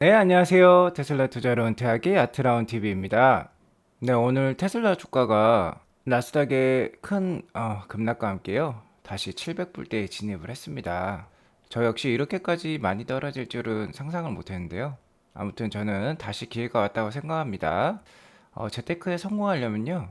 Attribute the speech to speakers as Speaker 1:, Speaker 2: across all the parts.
Speaker 1: 네, 안녕하세요. 테슬라 투자로 은퇴하기 아트라운 TV입니다. 네, 오늘 테슬라 주가가 나스닥의 큰 급락과 함께요. 다시 700불대에 진입을 했습니다. 저 역시 이렇게까지 많이 떨어질 줄은 상상을 못했는데요. 아무튼 저는 다시 기회가 왔다고 생각합니다. 재테크에 성공하려면요.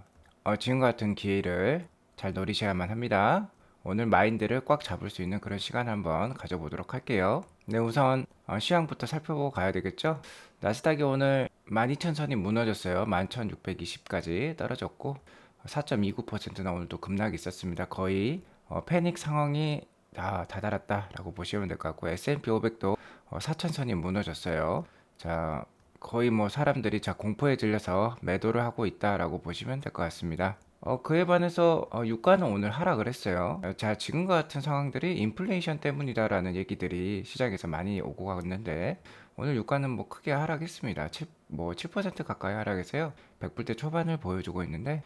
Speaker 1: 지금 같은 기회를 잘 노리셔야만 합니다. 오늘 마인드를 꽉 잡을 수 있는 그런 시간 한번 가져보도록 할게요. 네, 우선 시황부터 살펴보고 가야 되겠죠? 나스닥이 오늘 12,000선이 무너졌어요. 11,620까지 떨어졌고 4.29%나 오늘도 급락이 있었습니다. 거의 패닉 상황이 다 다다랐다라고 보시면 될 것 같고 S&P 500도 4,000선이 무너졌어요. 자, 거의 뭐 사람들이 자 공포에 질려서 매도를 하고 있다라고 보시면 될 것 같습니다. 그에 반해서 유가는 오늘 하락을 했어요. 자, 지금과 같은 상황들이 인플레이션 때문이다라는 얘기들이 시장에서 많이 오고 갔는데 오늘 유가는 뭐 크게 하락했습니다. 뭐 7% 가까이 하락해서요. 100불대 초반을 보여주고 있는데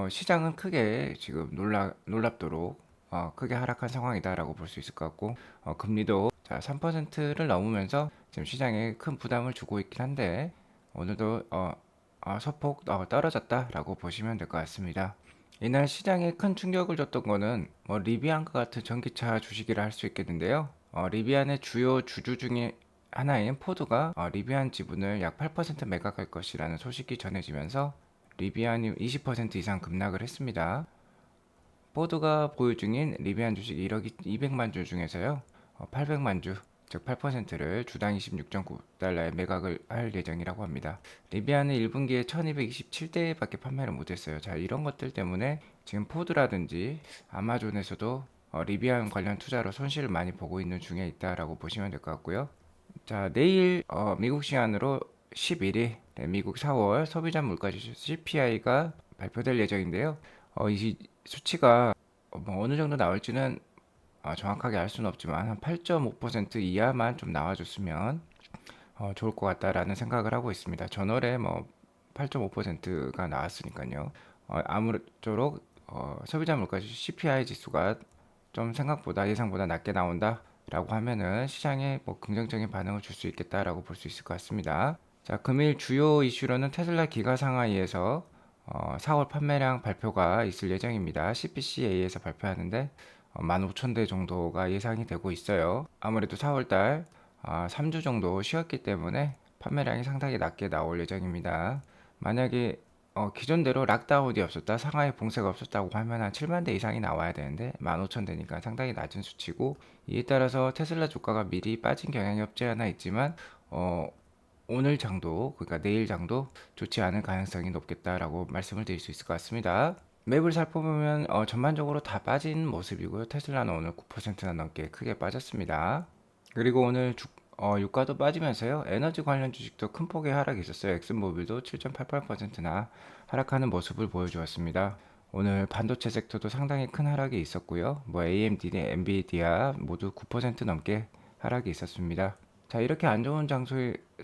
Speaker 1: 시장은 크게 지금 놀랍도록 크게 하락한 상황이다라고 볼 수 있을 것 같고 금리도 자 3%를 넘으면서 지금 시장에 큰 부담을 주고 있긴 한데 오늘도 소폭 떨어졌다라고 보시면 될 것 같습니다. 이날 시장에 큰 충격을 줬던 거는 뭐 리비안과 같은 전기차 주식이라 할 수 있겠는데요. 리비안의 주요 주주 중에 하나인 포드가 리비안 지분을 약 8% 매각할 것이라는 소식이 전해지면서 리비안이 20% 이상 급락을 했습니다. 포드가 보유 중인 리비안 주식 1억 200만 주 중에서요. 800만 주, 즉 8%를 주당 26.9달러에 매각을 할 예정이라고 합니다. 리비안은 1분기에 1227대밖에 판매를 못했어요. 자, 이런 것들 때문에 지금 포드라든지 아마존에서도 리비안 관련 투자로 손실을 많이 보고 있는 중에 있다라고 보시면 될 것 같고요. 자, 내일 미국 시간으로 11일 미국 4월 소비자 물가지수 CPI가 발표될 예정인데요. 이 수치가 뭐 어느 정도 나올지는 정확하게 알 수는 없지만 한 8.5% 이하만 좀 나와줬으면 좋을 것 같다라는 생각을 하고 있습니다. 전월에 뭐 8.5%가 나왔으니까요. 아무쪼록 소비자 물가지수 CPI 지수가 좀 생각보다 예상보다 낮게 나온다라고 하면은 시장에 뭐 긍정적인 반응을 줄 수 있겠다라고 볼 수 있을 것 같습니다. 자, 금일 주요 이슈로는 테슬라 기가 상하이에서 4월 판매량 발표가 있을 예정입니다. CPCA에서 발표하는데 15,000대 정도가 예상이 되고 있어요. 아무래도 4월달 3주 정도 쉬었기 때문에 판매량이 상당히 낮게 나올 예정입니다. 만약에 기존대로 락다운이 없었다, 상하이 봉쇄가 없었다고 하면 한 7만 대 이상이 나와야 되는데 15,000대니까 상당히 낮은 수치고 이에 따라서 테슬라 주가가 미리 빠진 경향이 없지 않아 있지만 어, 오늘 장도, 그러니까 내일 장도 좋지 않을 가능성이 높겠다라고 말씀을 드릴 수 있을 것 같습니다. 맵을 살펴보면 전반적으로 다 빠진 모습이고요. 테슬라는 오늘 9%나 넘게 크게 빠졌습니다. 그리고 오늘 유가도 빠지면서요. 에너지 관련 주식도 큰 폭의 하락이 있었어요. 엑슨모빌도 7.88%나 하락하는 모습을 보여주었습니다. 오늘 반도체 섹터도 상당히 큰 하락이 있었고요. 뭐 AMD, 엔비디아 모두 9% 넘게 하락이 있었습니다. 자, 이렇게 안 좋은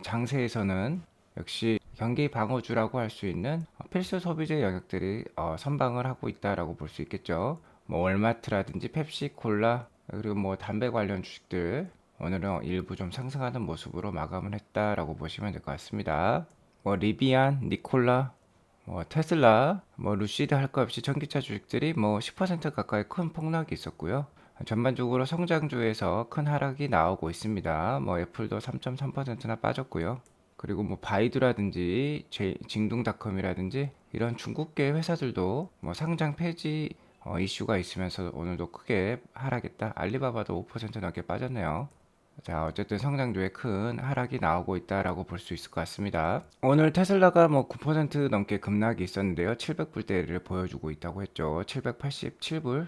Speaker 1: 장세에서는 역시 경기 방어주라고 할 수 있는 필수 소비재 영역들이 선방을 하고 있다라고 볼 수 있겠죠. 뭐 월마트라든지 펩시, 콜라, 그리고 뭐 담배 관련 주식들 오늘은 일부 좀 상승하는 모습으로 마감을 했다라고 보시면 될 것 같습니다. 뭐 리비안, 니콜라, 뭐 테슬라, 뭐 루시드 할 것 없이 전기차 주식들이 뭐 10% 가까이 큰 폭락이 있었고요. 전반적으로 성장주에서 큰 하락이 나오고 있습니다. 뭐 애플도 3.3%나 빠졌고요. 그리고 뭐 바이두라든지 징둥닷컴이라든지 이런 중국계 회사들도 뭐 상장 폐지 이슈가 있으면서 오늘도 크게 하락했다. 알리바바도 5% 넘게 빠졌네요. 자, 어쨌든 성장주에 큰 하락이 나오고 있다라고 볼 수 있을 것 같습니다. 오늘 테슬라가 뭐 9% 넘게 급락이 있었는데요. 700불대를 보여주고 있다고 했죠. 787불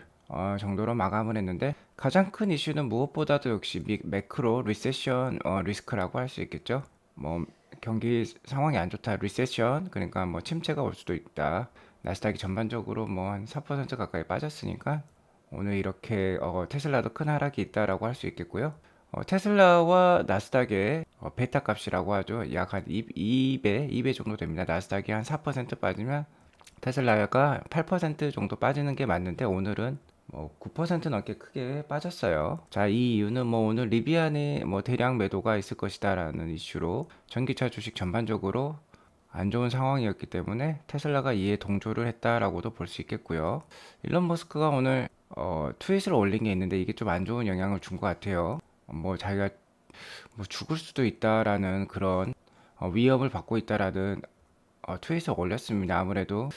Speaker 1: 정도로 마감을 했는데 가장 큰 이슈는 무엇보다도 역시 매크로 리세션 리스크라고 할 수 있겠죠. 뭐 경기 상황이 안 좋다, 리세션 그러니까 뭐 침체가 올 수도 있다. 나스닥이 전반적으로 뭐 한 4% 가까이 빠졌으니까 오늘 이렇게 테슬라도 큰 하락이 있다라고 할 수 있겠고요. 테슬라와 나스닥의 베타 값이라고 하죠. 약 한 2배 정도 됩니다. 나스닥이 한 4% 빠지면 테슬라가 8% 정도 빠지는 게 맞는데 오늘은 뭐 9% 넘게 크게 빠졌어요. 자, 이 이유는 뭐 오늘 리비안에 뭐 대량 매도가 있을 것이다라는 이슈로 전기차 주식 전반적으로 안 좋은 상황이었기 때문에 테슬라가 이에 동조를 했다라고도 볼 수 있겠고요. 일론 머스크가 오늘 트윗을 올린 게 있는데 이게 좀 안 좋은 영향을 준 것 같아요. 뭐 자기가 뭐 죽을 수도 있다라는 그런 위협을 받고 있다라는 트윗을 올렸습니다. 아무래도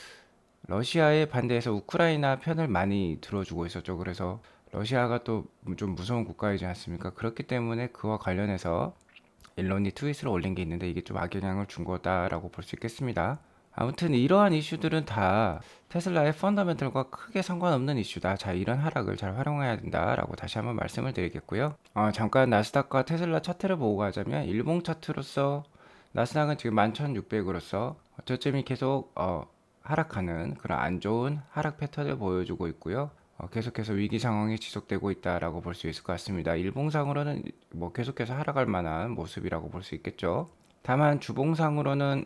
Speaker 1: 러시아에 반대해서 우크라이나 편을 많이 들어주고 있었죠. 그래서 러시아가 또 좀 무서운 국가이지 않습니까? 그렇기 때문에 그와 관련해서 일론이 트윗을 올린 게 있는데 이게 좀 악영향을 준 거다라고 볼 수 있겠습니다. 아무튼 이러한 이슈들은 다 테슬라의 펀더멘털과 크게 상관없는 이슈다. 자, 이런 하락을 잘 활용해야 된다라고 다시 한번 말씀을 드리겠고요. 잠깐 나스닥과 테슬라 차트를 보고 가자면 일봉 차트로서 나스닥은 지금 11,600으로서 저점이 계속 하락하는 그런 안 좋은 하락 패턴을 보여주고 있고요. 계속해서 위기 상황이 지속되고 있다라고 볼 수 있을 것 같습니다. 일봉상으로는 뭐 계속해서 하락할 만한 모습이라고 볼 수 있겠죠. 다만 주봉상으로는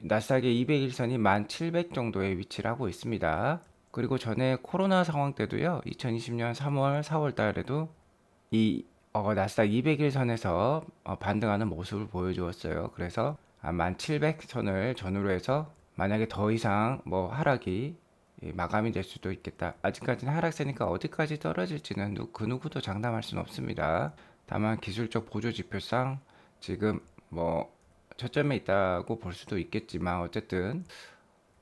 Speaker 1: 나스닥의 200일선이 1700 정도에 위치를 하고 있습니다. 그리고 전에 코로나 상황 때도요. 2020년 3월, 4월 달에도 이 나스닥 200일선에서 반등하는 모습을 보여주었어요. 그래서 1700선을 전후로 해서 만약에 더 이상 뭐 하락이 마감이 될 수도 있겠다. 아직까지는 하락세니까 어디까지 떨어질지는 그 누구도 장담할 수는 없습니다. 다만 기술적 보조 지표상 지금 뭐 저점에 있다고 볼 수도 있겠지만 어쨌든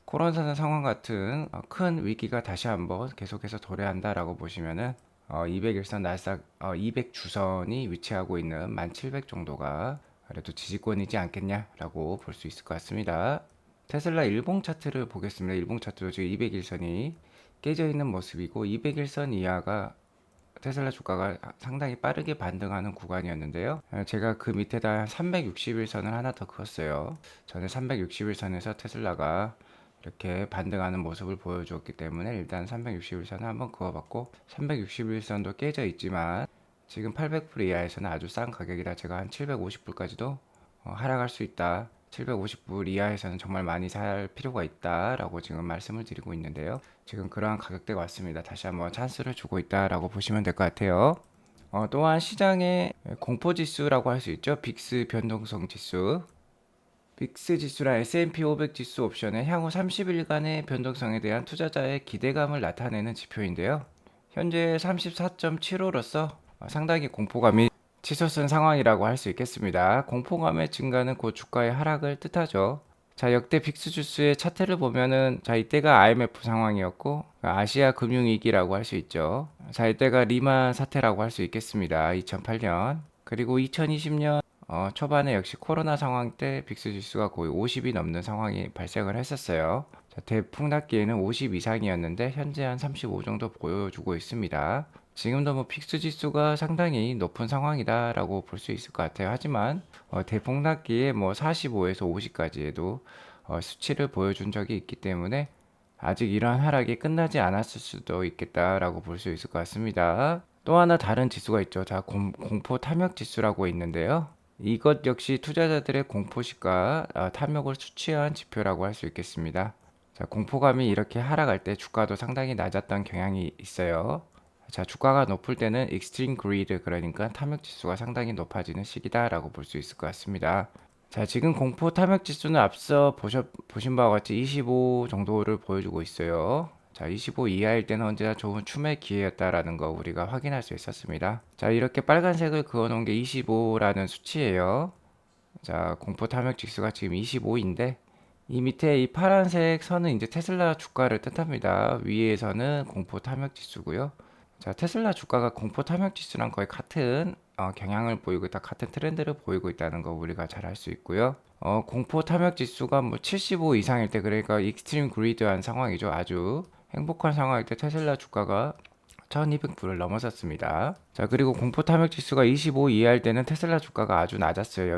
Speaker 1: 코로나 상황 같은 큰 위기가 다시 한번 계속해서 도래한다라고 보시면은 200일선 나스닥 200주선이 위치하고 있는 1700 정도가 그래도 지지권이지 않겠냐라고 볼 수 있을 것 같습니다. 테슬라 일봉 차트를 보겠습니다. 일봉 차트도 지금 200일선이 깨져 있는 모습이고 200일선 이하가 테슬라 주가가 상당히 빠르게 반등하는 구간이었는데요. 제가 그 밑에다 360일선을 하나 더 그었어요. 전에 360일선에서 테슬라가 이렇게 반등하는 모습을 보여주었기 때문에 일단 360일선을 한번 그어봤고 360일선도 깨져 있지만 지금 800불 이하에서는 아주 싼 가격이라 제가 한 750불까지도 하락할 수 있다. 750불 이하에서는 정말 많이 살 필요가 있다라고 지금 말씀을 드리고 있는데요. 지금 그러한 가격대가 왔습니다. 다시 한번 찬스를 주고 있다라고 보시면 될 것 같아요. 또한 시장의 공포지수라고 할 수 있죠. 빅스 변동성 지수. 빅스 지수랑 S&P 500 지수 옵션의 향후 30일간의 변동성에 대한 투자자의 기대감을 나타내는 지표인데요. 현재 34.75로서 상당히 공포감이 치솟은 상황이라고 할 수 있겠습니다. 공포감의 증가는 곧 주가의 하락을 뜻하죠. 자, 역대 빅스 지수의 차트를 보면은 자, 이때가 IMF 상황이었고 아시아 금융위기라고 할 수 있죠. 자, 이때가 리만 사태라고 할 수 있겠습니다. 2008년. 그리고 2020년 초반에 역시 코로나 상황 때 빅스 지수가 거의 50이 넘는 상황이 발생을 했었어요. 자, 대풍났기에는 50 이상이었는데 현재 한 35 정도 보여주고 있습니다. 지금도 뭐 빅스 지수가 상당히 높은 상황이다라고 볼 수 있을 것 같아요. 하지만 대폭락기에 뭐 45에서 50까지에도 수치를 보여준 적이 있기 때문에 아직 이러한 하락이 끝나지 않았을 수도 있겠다라고 볼 수 있을 것 같습니다. 또 하나 다른 지수가 있죠. 자, 공포 탐욕 지수라고 있는데요. 이것 역시 투자자들의 공포심과 탐욕을 수치한 지표라고 할 수 있겠습니다. 자, 공포감이 이렇게 하락할 때 주가도 상당히 낮았던 경향이 있어요. 자, 주가가 높을 때는 익스트림 그리드, 그러니까 탐욕 지수가 상당히 높아지는 시기다라고 볼 수 있을 것 같습니다. 자, 지금 공포 탐욕 지수는 앞서 보신 바와 같이 25 정도를 보여주고 있어요. 자, 25 이하일 때는 언제나 좋은 추매 기회였다라는 거 우리가 확인할 수 있었습니다. 자, 이렇게 빨간색을 그어 놓은 게 25라는 수치예요. 자, 공포 탐욕 지수가 지금 25인데 이 밑에 이 파란색 선은 이제 테슬라 주가를 뜻합니다. 위에서는 공포 탐욕 지수고요. 자, 테슬라 주가가 공포 탐욕 지수랑 거의 같은 경향을 보이고 있다, 같은 트렌드를 보이고 있다는 거 우리가 잘 알 수 있고요. 공포 탐욕 지수가 뭐 75 이상일 때, 그러니까 익스트림 그리드한 상황이죠. 아주 행복한 상황일 때 테슬라 주가가 1200불을 넘어섰습니다. 자, 그리고 공포 탐욕 지수가 25 이하일 때는 테슬라 주가가 아주 낮았어요.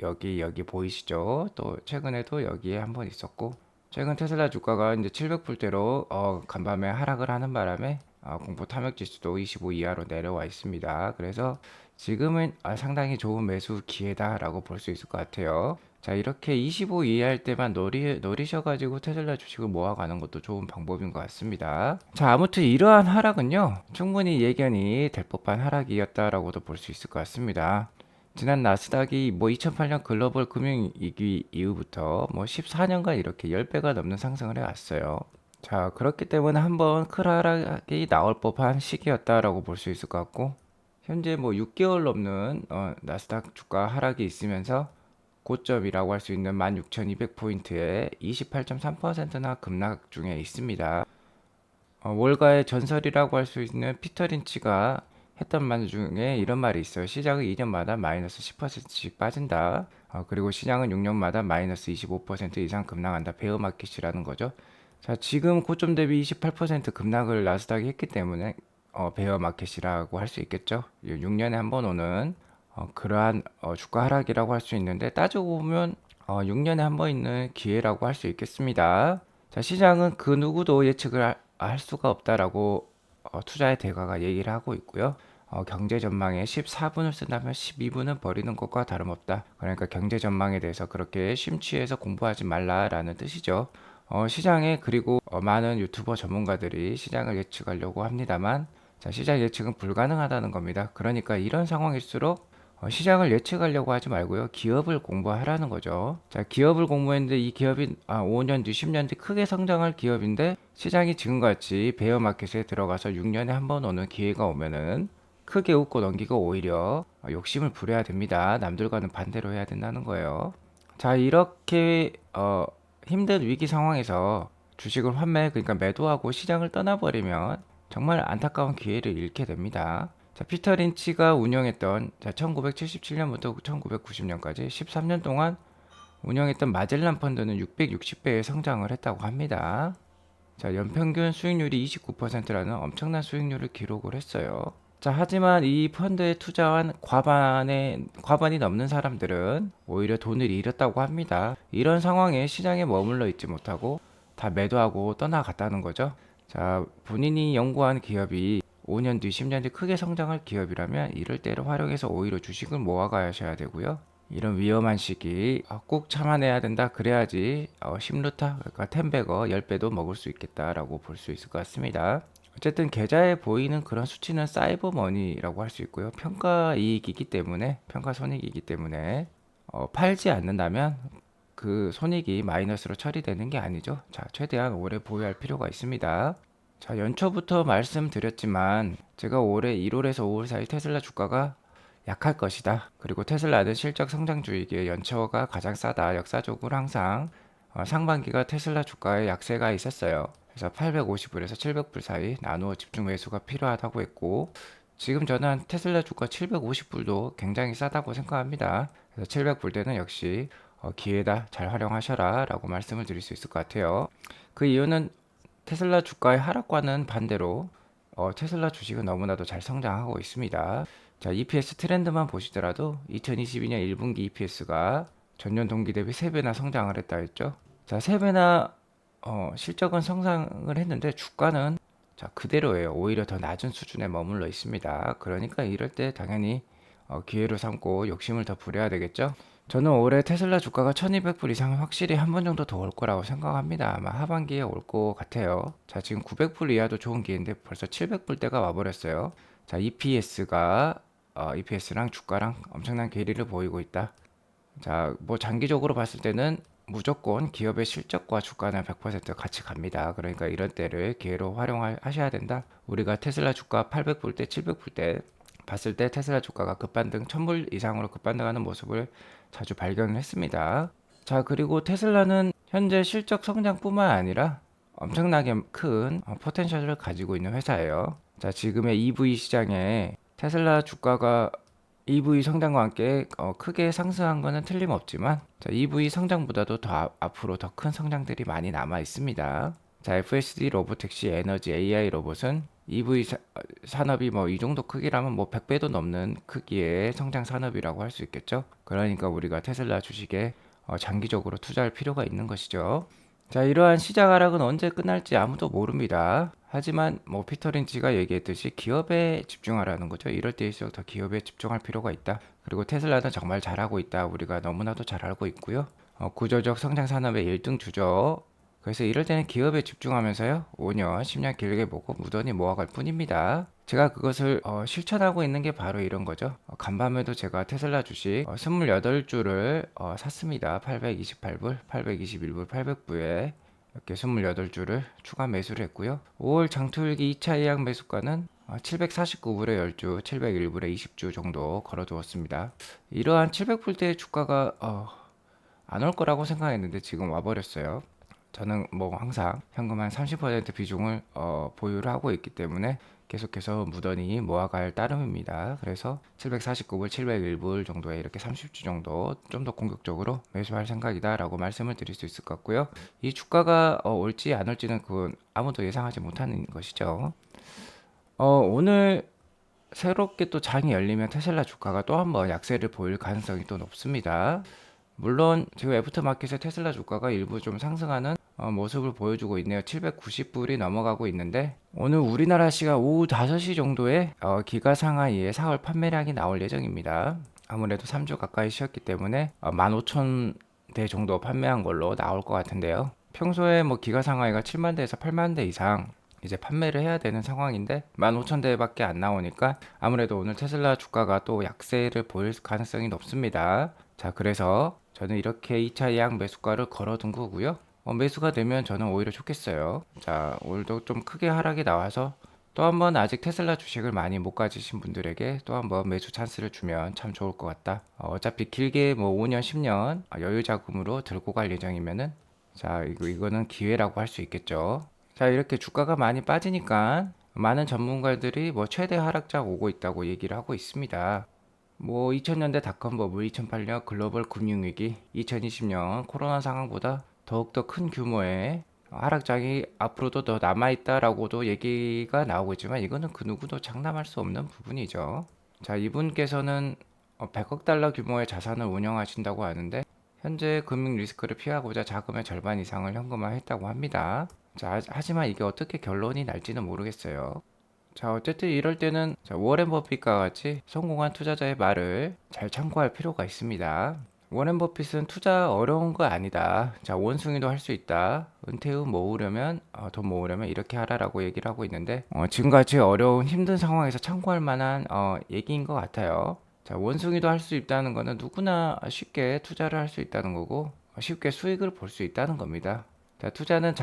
Speaker 1: 여기 보이시죠? 또 최근에도 여기에 한번 있었고, 최근 테슬라 주가가 이제 700불대로 간밤에 하락을 하는 바람에 공포 탐욕 지수도 25 이하로 내려와 있습니다. 그래서 지금은 상당히 좋은 매수 기회다라고 볼 수 있을 것 같아요. 자, 이렇게 25 이해할 때만 노리셔가지고 테슬라 주식을 모아가는 것도 좋은 방법인 것 같습니다. 자, 아무튼 이러한 하락은요, 충분히 예견이 될 법한 하락이었다라고도 볼 수 있을 것 같습니다. 지난 나스닥이 2008년 글로벌 금융위기 이후부터 14년간 이렇게 10배가 넘는 상승을 해왔어요. 자, 그렇기 때문에 한번 큰 하락이 나올 법한 시기였다라고 볼 수 있을 것 같고, 현재 6개월 넘는 나스닥 주가 하락이 있으면서 고점이라고 할 수 있는 16,200포인트에 28.3%나 급락 중에 있습니다. 월가의 전설이라고 할 수 있는 피터 린치가 했던 말 중에 이런 말이 있어요. 시장은 2년마다 마이너스 10%씩 빠진다. 그리고 시장은 6년마다 마이너스 25% 이상 급락한다. 베어마켓이라는 거죠. 자, 지금 고점 대비 28% 급락을 나스닥이 했기 때문에 베어마켓이라고 할 수 있겠죠. 6년에 한 번 오는 그러한 주가 하락이라고 할 수 있는데, 따지고 보면 6년에 한 번 있는 기회라고 할 수 있겠습니다. 자, 시장은 그 누구도 예측을 할 수가 없다라고 투자의 대가가 얘기를 하고 있고요. 경제 전망에 14분을 쓴다면 12분은 버리는 것과 다름없다. 그러니까 경제 전망에 대해서 그렇게 심취해서 공부하지 말라라는 뜻이죠. 시장에 그리고 많은 유튜버 전문가들이 시장을 예측하려고 합니다만, 자, 시장 예측은 불가능하다는 겁니다. 그러니까 이런 상황일수록 시장을 예측하려고 하지 말고요. 기업을 공부하라는 거죠. 자, 기업을 공부했는데 이 기업이 5년 뒤, 10년 뒤 크게 성장할 기업인데, 시장이 지금같이 베어마켓에 들어가서 6년에 한 번 오는 기회가 오면은 크게 웃고 넘기고 오히려 욕심을 부려야 됩니다. 남들과는 반대로 해야 된다는 거예요. 자, 이렇게 힘든 위기 상황에서 주식을 그러니까 매도하고 시장을 떠나버리면 정말 안타까운 기회를 잃게 됩니다. 자, 피터 린치가 운영했던 1977년부터 1990년까지 13년 동안 운영했던 마젤란 펀드는 660배의 성장을 했다고 합니다. 자, 연평균 수익률이 29%라는 엄청난 수익률을 기록을 했어요. 자, 하지만 이 펀드에 투자한 과반이 넘는 사람들은 오히려 돈을 잃었다고 합니다. 이런 상황에 시장에 머물러 있지 못하고 다 매도하고 떠나갔다는 거죠. 자, 본인이 연구한 기업이 5년 뒤, 10년 뒤 크게 성장할 기업이라면 이럴 때를 활용해서 오히려 주식을 모아가셔야 되고요. 이런 위험한 시기 꼭 참아내야 된다. 그래야지 10루타, 그러니까 10배거 10배도 먹을 수 있겠다라고 볼 수 있을 것 같습니다. 어쨌든 계좌에 보이는 그런 수치는 사이버 머니라고 할 수 있고요. 평가 손익이기 때문에 팔지 않는다면 그 손익이 마이너스로 처리되는 게 아니죠. 자, 최대한 오래 보유할 필요가 있습니다. 자, 연초부터 말씀드렸지만 제가 올해 1월에서 5월 사이 테슬라 주가가 약할 것이다. 그리고 테슬라는 실적 성장주이기에 연초가 가장 싸다. 역사적으로 항상 상반기가 테슬라 주가에 약세가 있었어요. 그래서 850불에서 700불 사이 나누어 집중 매수가 필요하다고 했고, 지금 저는 테슬라 주가 750불도 굉장히 싸다고 생각합니다. 그래서 700불대는 역시 기회다. 잘 활용하셔라 라고 말씀을 드릴 수 있을 것 같아요. 그 이유는 테슬라 주가의 하락과는 반대로 테슬라 주식은 너무나도 잘 성장하고 있습니다. 자, EPS 트렌드만 보시더라도 2022년 1분기 EPS가 전년 동기 대비 3배나 성장을 했다 했죠. 자, 3배나 실적은 성장을 했는데 주가는 그대로예요. 오히려 더 낮은 수준에 머물러 있습니다. 그러니까 이럴 때 당연히 기회로 삼고 욕심을 더 부려야 되겠죠. 저는 올해 테슬라 주가가 1200불 이상은 확실히 한 번 정도 더 올 거라고 생각합니다. 아마 하반기에 올 것 같아요. 자, 지금 900불 이하도 좋은 기회인데 벌써 700불대가 와버렸어요. 자, EPS랑 주가랑 엄청난 괴리를 보이고 있다. 자, 장기적으로 봤을 때는 무조건 기업의 실적과 주가는 100% 같이 갑니다. 그러니까 이런 때를 기회로 활용하셔야 된다. 우리가 테슬라 주가 800불대, 700불대 봤을 때 테슬라 주가가 급반등, 1000불 이상으로 급반등하는 모습을 자주 발견을 했습니다. 자, 그리고 테슬라는 현재 실적 성장뿐만 아니라 엄청나게 큰 포텐셜을 가지고 있는 회사예요. 자, 지금의 EV 시장에 테슬라 주가가 EV 성장과 함께 크게 상승한 것은 틀림없지만, 자, EV 성장보다도 더 앞으로 더 큰 성장들이 많이 남아 있습니다. 자, FSD 로보택시, 에너지, AI 로봇은 EV 산업이 이 정도 크기라면 100배도 넘는 크기의 성장 산업이라고 할 수 있겠죠. 그러니까 우리가 테슬라 주식에 장기적으로 투자할 필요가 있는 것이죠. 자, 이러한 시장 하락은 언제 끝날지 아무도 모릅니다. 하지만 뭐 피터 린치가 얘기했듯이 기업에 집중하라는 거죠. 이럴 때일수록 더 기업에 집중할 필요가 있다. 그리고 테슬라는 정말 잘하고 있다. 우리가 너무나도 잘 알고 있고요. 구조적 성장 산업의 1등 주죠. 그래서 이럴 때는 기업에 집중하면서요. 5년, 10년 길게 보고 무던히 모아갈 뿐입니다. 제가 그것을 실천하고 있는 게 바로 이런 거죠. 간밤에도 제가 테슬라 주식 28주를 샀습니다. 828불, 821불, 800불에 이렇게 28주를 추가 매수를 했고요. 5월 장투일기 2차 예약 매수가는 749불에 10주, 701불에 20주 정도 걸어두었습니다. 이러한 700불대의 주가가 안 올 거라고 생각했는데 지금 와버렸어요. 저는 뭐 항상 현금 한 30% 비중을 보유를 하고 있기 때문에 계속해서 무던히 모아갈 따름입니다. 그래서 749불, 701불 정도에 이렇게 30주 정도 좀 더 공격적으로 매수할 생각이다 라고 말씀을 드릴 수 있을 것 같고요. 이 주가가 올지 안 올지는 그건 아무도 예상하지 못하는 것이죠. 오늘 새롭게 또 장이 열리면 테슬라 주가가 또 한번 약세를 보일 가능성이 또 높습니다. 물론 지금 애프터마켓에 테슬라 주가가 일부 좀 상승하는 모습을 보여주고 있네요. 790불이 넘어가고 있는데 오늘 우리나라 시간 오후 5시 정도에 기가 상하이에 4월 판매량이 나올 예정입니다. 아무래도 3주 가까이 쉬었기 때문에 15,000대 정도 판매한 걸로 나올 것 같은데요. 평소에 뭐 기가 상하이가 7만 대에서 8만 대 이상 이제 판매를 해야 되는 상황인데 15,000대밖에 안 나오니까 아무래도 오늘 테슬라 주가가 또 약세를 보일 가능성이 높습니다. 자, 그래서 저는 이렇게 2차 예약 매수가를 걸어둔 거고요. 매수가 되면 저는 오히려 좋겠어요. 자, 오늘도 좀 크게 하락이 나와서 또 한번 아직 테슬라 주식을 많이 못 가지신 분들에게 또 한번 매수 찬스를 주면 참 좋을 것 같다. 어차피 길게 뭐 5년, 10년 여유 자금으로 들고 갈 예정이면은 자, 이거는 기회라고 할 수 있겠죠. 자, 이렇게 주가가 많이 빠지니까 많은 전문가들이 뭐 최대 하락장 오고 있다고 얘기를 하고 있습니다. 뭐 2000년대 닷컴 버블, 2008년 글로벌 금융위기, 2020년 코로나 상황보다 더욱더 큰 규모의 하락장이 앞으로도 더 남아있다라고도 얘기가 나오고 있지만 이거는 그 누구도 장담할 수 없는 부분이죠. 자, 이분께서는 100억 달러 규모의 자산을 운영하신다고 하는데 현재 금융 리스크를 피하고자 자금의 절반 이상을 현금화했다고 합니다. 자, 하지만 이게 어떻게 결론이 날지는 모르겠어요. 자, 어쨌든 이럴 때는 자, 워렌 버핏과 같이 성공한 투자자의 말을 잘 참고할 필요가 있습니다. 워렌 버핏은 투자 어려운 거 아니다. 자, 원숭이도 할 수 있다. 은퇴 후 모으려면 돈 모으려면 이렇게 하라라고 얘기를 하고 있는데 지금같이 어려운 힘든 상황에서 참고할 만한 얘기인 것 같아요. 자, 원숭이도 할 수 있다는 거는 누구나 쉽게 투자를 할 수 있다는 거고 쉽게 수익을 볼 수 있다는 겁니다. 자, 투자는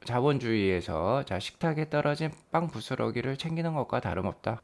Speaker 1: 자본주의에서 자, 식탁에 떨어진 빵 부스러기를 챙기는 것과 다름없다.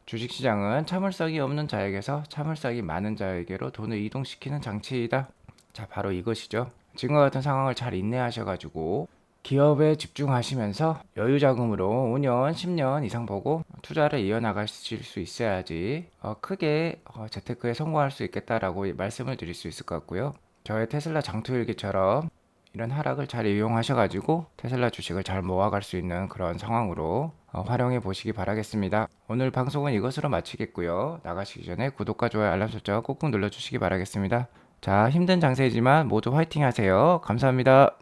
Speaker 1: 주식시장은 참을성이 없는 자에게서 참을성이 많은 자에게로 돈을 이동시키는 장치이다. 자, 바로 이것이죠. 지금과 같은 상황을 잘 인내하셔가지고 기업에 집중하시면서 여유 자금으로 5년, 10년 이상 보고 투자를 이어나가실 수 있어야지 크게 재테크에 성공할 수 있겠다라고 말씀을 드릴 수 있을 것 같고요. 저의 테슬라 장투일기처럼 이런 하락을 잘 이용하셔가지고 테슬라 주식을 잘 모아갈 수 있는 그런 상황으로 활용해 보시기 바라겠습니다. 오늘 방송은 이것으로 마치겠고요. 나가시기 전에 구독과 좋아요 알람 설정 꾹꾹 눌러주시기 바라겠습니다. 자, 힘든 장세이지만 모두 화이팅 하세요. 감사합니다.